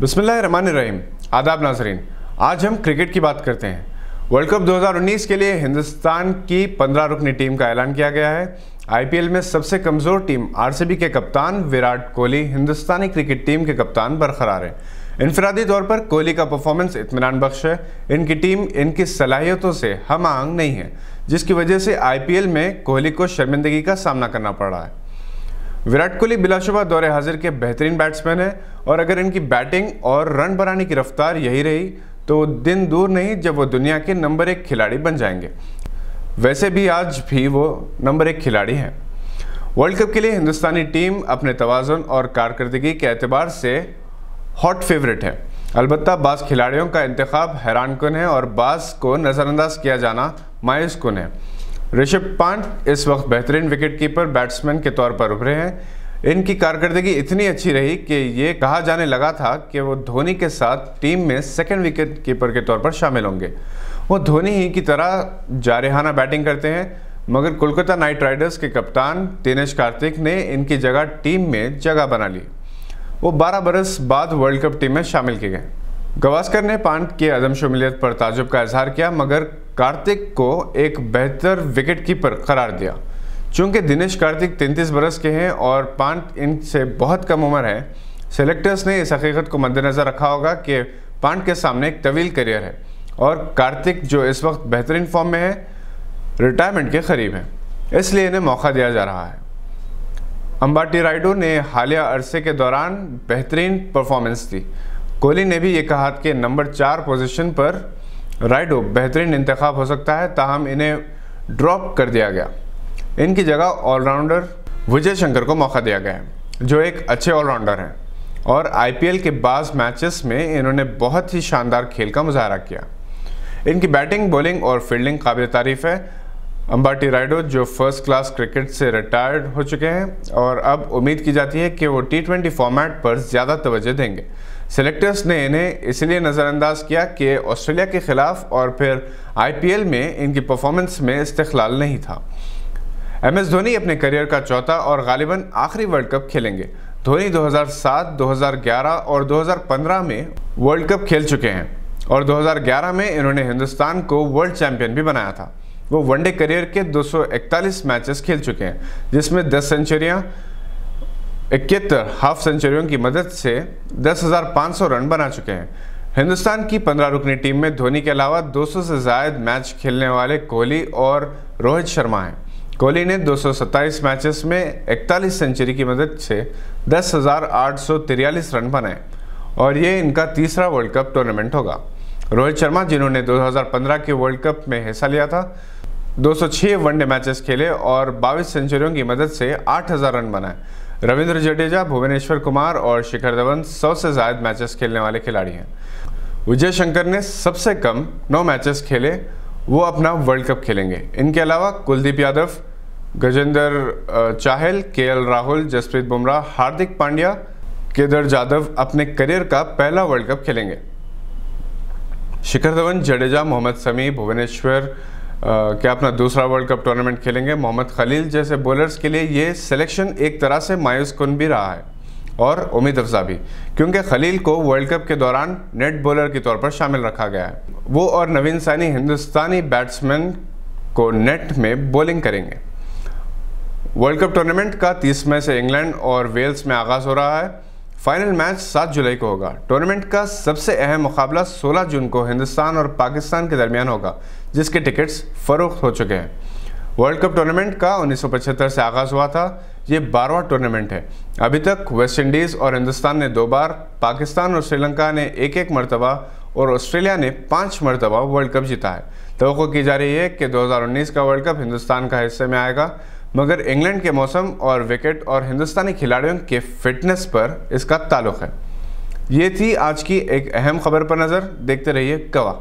बिस्मिल्लाहिर्रहमानिर्रहीम। आदाब नाज़रीन, आज हम क्रिकेट की बात करते हैं। वर्ल्ड कप 2019 के लिए हिंदुस्तान की 15 रुकनी टीम का ऐलान किया गया है। आईपीएल में सबसे कमज़ोर टीम आरसीबी के कप्तान विराट कोहली हिंदुस्तानी क्रिकेट टीम के कप्तान बरकरार हैं। इनफरादी तौर पर कोहली का परफॉर्मेंस इत्मीनान बख्श है। इनकी टीम इनकी सलाहियतों से हम आहंग नहीं है, जिसकी वजह से आईपीएल में कोहली को शर्मिंदगी का सामना करना पड़ रहा है। विराट कोहली बिलाशुबा दौरे हाजिर के बेहतरीन बैट्समैन हैं और अगर इनकी बैटिंग और रन बनाने की रफ्तार यही रही तो दिन दूर नहीं जब वो दुनिया के नंबर 1 खिलाड़ी बन जाएंगे। वैसे भी आज भी वो नंबर 1 खिलाड़ी हैं। वर्ल्ड कप के लिए हिंदुस्तानी टीम अपने तवाज़ुन और कारकर्दगी के एतबार से हॉट फेवरेट है। अलबत्ता बाज़ खिलाड़ियों का इंतखाब हैरानकुन है और बाज़ को नज़रअंदाज किया जाना मायूस कुन है। ऋषभ पंत इस वक्त बेहतरीन विकेट कीपर बैट्समैन के तौर पर उभरे हैं। इनकी कारकर्दगी इतनी अच्छी रही कि ये कहा जाने लगा था कि वो धोनी के साथ टीम में सेकंड विकेट कीपर के तौर पर शामिल होंगे। वो धोनी ही की तरह जारहाना बैटिंग करते हैं, मगर कोलकाता नाइट राइडर्स के कप्तान दिनेश कार्तिक ने इनकी जगह टीम में जगह बना ली। वो 12 बरस बाद वर्ल्ड कप टीम में शामिल किए गए। गावस्कर ने पंत की अदमशुमालियत पर ताजुब का इजहार किया, मगर कार्तिक को एक बेहतर विकेट कीपर करार दिया। चूंकि दिनेश कार्तिक 33 बरस के हैं और पंत इनसे बहुत कम उम्र है, सेलेक्टर्स ने इस हकीकत को मद्देनज़र रखा होगा कि पंत के सामने एक तवील करियर है और कार्तिक जो इस वक्त बेहतरीन फॉर्म में है, रिटायरमेंट के करीब है, इसलिए इन्हें मौका दिया जा रहा है। अंबाटी रायडू ने हालिया अरसे के दौरान बेहतरीन परफॉर्मेंस दी। कोहली ने भी ये कहा कि नंबर 4 पोजीशन पर रायडू बेहतरीन इंतखाब हो सकता है, ताहम इन्हें ड्रॉप कर दिया गया। इनकी जगह ऑलराउंडर विजय शंकर को मौका दिया गया है, जो एक अच्छे ऑलराउंडर हैं और आईपीएल के बाज़ मैचेस में इन्होंने बहुत ही शानदार खेल का मुजाहरा किया। इनकी बैटिंग, बॉलिंग और फील्डिंग काबिल तारीफ़ है। अंबाटी रायडू जो फर्स्ट क्लास क्रिकेट से रिटायर्ड हो चुके हैं और अब उम्मीद की जाती है कि वो T20 फॉर्मेट पर ज़्यादा तवज्जो देंगे। सेलेक्टर्स ने इन्हें इसलिए नज़रअंदाज किया कि ऑस्ट्रेलिया के ख़िलाफ़ और फिर आईपीएल में इनकी परफॉर्मेंस में इस्तिक़लाल नहीं था। MS धोनी अपने करियर का चौथा और गालिबन आखिरी वर्ल्ड कप खेलेंगे। धोनी 2007, 2011 और 2015 में वर्ल्ड कप खेल चुके हैं और 2011 में इन्होंने हिंदुस्तान को वर्ल्ड चैम्पियन भी बनाया था। वो वनडे करियर के 241 मैचेस खेल चुके हैं, जिसमें 10 सेंचुरियाँ, 71 हाफ सेंचुरियों की मदद से 10,500 रन बना चुके हैं। हिंदुस्तान की 15 रुकनी टीम में धोनी के अलावा 200 से ज़ायद मैच खेलने वाले कोहली और रोहित शर्मा हैं। कोहली ने 227 मैचेस में 41 सेंचुरी की मदद से 10,843 रन बनाए और ये इनका तीसरा वर्ल्ड कप टूर्नामेंट होगा। रोहित शर्मा, जिन्होंने 2015 के वर्ल्ड कप में हिस्सा लिया था, 206 वनडे मैचेस खेले और 22 सेंचुरियों की मदद से 8,000 रन बनाए। रविंद्र जडेजा, भुवनेश्वर कुमार और शिखर धवन 100 से ज़ायद मैचेस खेलने वाले खिलाड़ी हैं। विजय शंकर ने सबसे कम 9 मैचेस खेले, वो अपना वर्ल्ड कप खेलेंगे। इनके अलावा कुलदीप यादव, गजेंद्र चाहल, KL राहुल, जसप्रीत बुमराह, हार्दिक पांड्या, केदार जाधव अपने करियर का पहला वर्ल्ड कप खेलेंगे। शिखर धवन, जडेजा, मोहम्मद शमी, भुवनेश्वर क्या अपना दूसरा वर्ल्ड कप टूर्नामेंट खेलेंगे। मोहम्मद खलील जैसे बॉलर्स के लिए ये सिलेक्शन एक तरह से मायूस कुन भी रहा है और उम्मीद अफजा भी, क्योंकि खलील को वर्ल्ड कप के दौरान नेट बॉलर के तौर पर शामिल रखा गया है। वो और नवीन सैनी हिंदुस्तानी बैट्समैन को नेट में बॉलिंग करेंगे। वर्ल्ड कप टूर्नामेंट का 30 मई से इंग्लैंड और वेल्स में आगाज़ हो रहा है। फाइनल मैच 7 जुलाई को होगा। टूर्नामेंट का सबसे अहम मुकाबला 16 जून को हिंदुस्तान और पाकिस्तान के दरमियान होगा, जिसके टिकट्स फ़रोख्त हो चुके हैं। वर्ल्ड कप टूर्नामेंट का 1975 से आगाज़ हुआ था। ये 12वां टूर्नामेंट है। अभी तक वेस्ट इंडीज़ और हिंदुस्तान ने 2 बार, पाकिस्तान और श्रीलंका ने 1-1 मरतबा और ऑस्ट्रेलिया ने 5 मरतबा वर्ल्ड कप जीता है। तवक्को की जा रही है कि 2019 का वर्ल्ड कप हिंदुस्तान का हिस्से में आएगा, मगर इंग्लैंड के मौसम और विकेट और हिंदुस्तानी खिलाड़ियों के फिटनेस पर इसका ताल्लुक़ है। ये थी आज की एक अहम खबर पर नज़र। देखते रहिए गवाह।